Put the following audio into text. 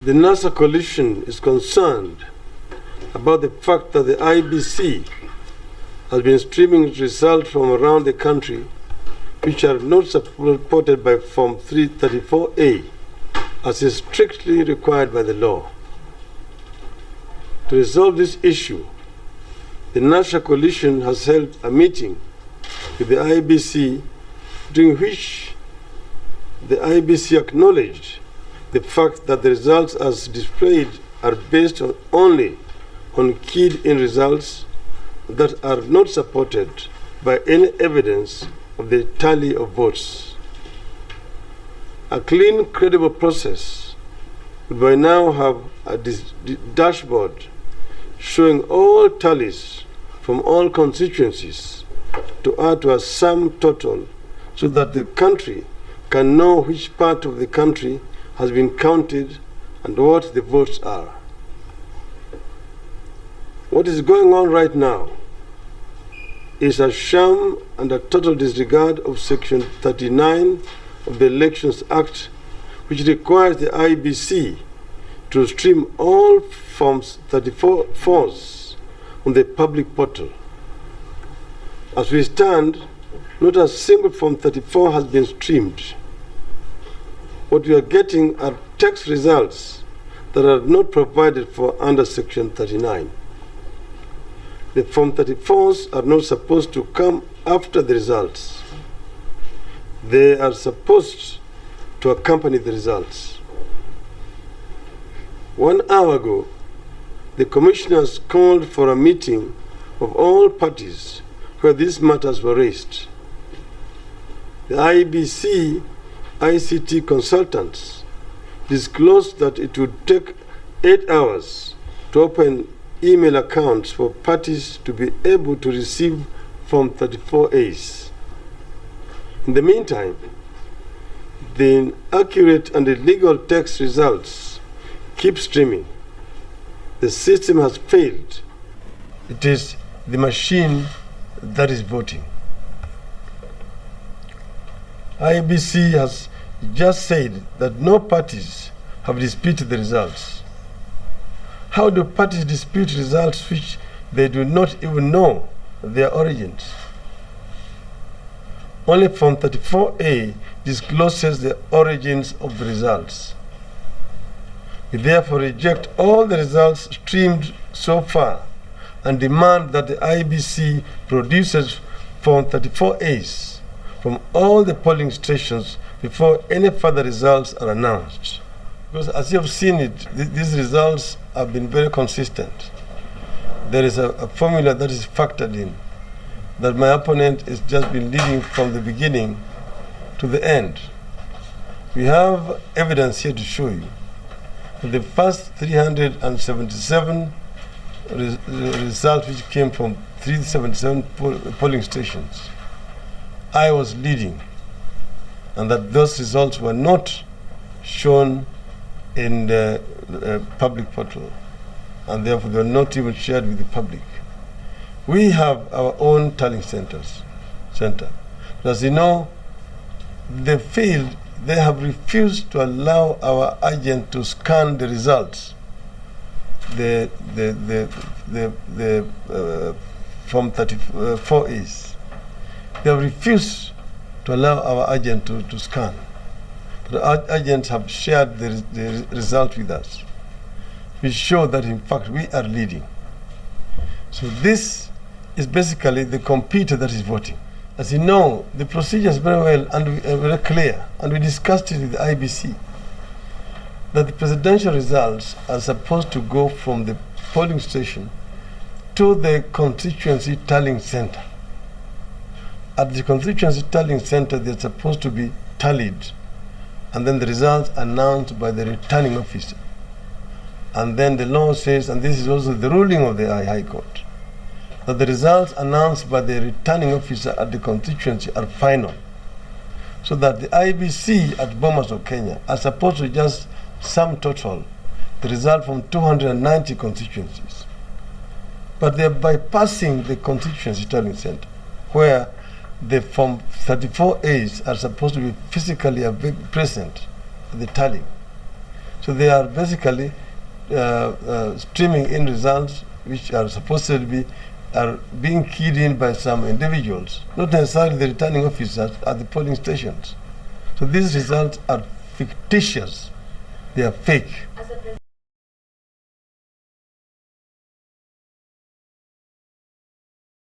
The NASA coalition is concerned about the fact that the IBC has been streaming results from around the country which are not supported by Form 334A as is strictly required by the law. To resolve this issue, the NASA coalition has held a meeting with the IBC during which the IBC acknowledged the fact that the results as displayed are based only on keyed-in results that are not supported by any evidence of the tally of votes. A clean, credible process would by now have a dashboard showing all tallies from all constituencies to add to a sum total so that the country can know which part of the country has been counted and what the votes are. What is going on right now is a sham and a total disregard of Section 39 of the Elections Act, which requires the IBC to stream all Forms 34s on the public portal. As we stand, not a single Form 34 has been streamed. What we are getting are text results that are not provided for under Section 39. The Form 34s are not supposed to come after the results. They are supposed to accompany the results. 1 hour ago, the commissioners called for a meeting of all parties where these matters were raised. The IBC ICT consultants disclosed that it would take 8 hours to open email accounts for parties to be able to receive Form 34As. In the meantime, the inaccurate and illegal text results keep streaming. The system has failed. It is the machine that is voting. IBC has just said that no parties have disputed the results. How do parties dispute results which they do not even know their origins? Only Form 34A discloses the origins of the results. We therefore reject all the results streamed so far and demand that the IBC produces Form 34As from all the polling stations before any further results are announced. Because as you have seen it, these results have been very consistent. There is a formula that is factored in, that my opponent has just been leading from the beginning to the end. We have evidence here to show you that the first 377 results which came from 377 polling stations, I was leading, and that those results were not shown in the public portal, and therefore they were not even shared with the public. We have our own tallying center. As you know, they have refused to allow our agent to scan the results, the Form 34As. They have refused to allow our agent to scan. But our agents have shared the result with us. We show that in fact we are leading. So this is basically the computer that is voting. As you know, the procedure is very well and very clear, and we discussed it with the IBC, that the presidential results are supposed to go from the polling station to the constituency tallying center. At the constituency tallying center, they're supposed to be tallied, and then the results announced by the returning officer. And then the law says, and this is also the ruling of the High Court, that the results announced by the returning officer at the constituency are final. So that the IBC at Bomas of Kenya are supposed to just sum total the result from 290 constituencies. But they're bypassing the constituency tallying center, where the Form 34As are supposed to be physically present at the tallying. So they are basically streaming in results which are supposed to be are being keyed in by some individuals, not necessarily the returning officers at the polling stations. So these results are fictitious. They are fake.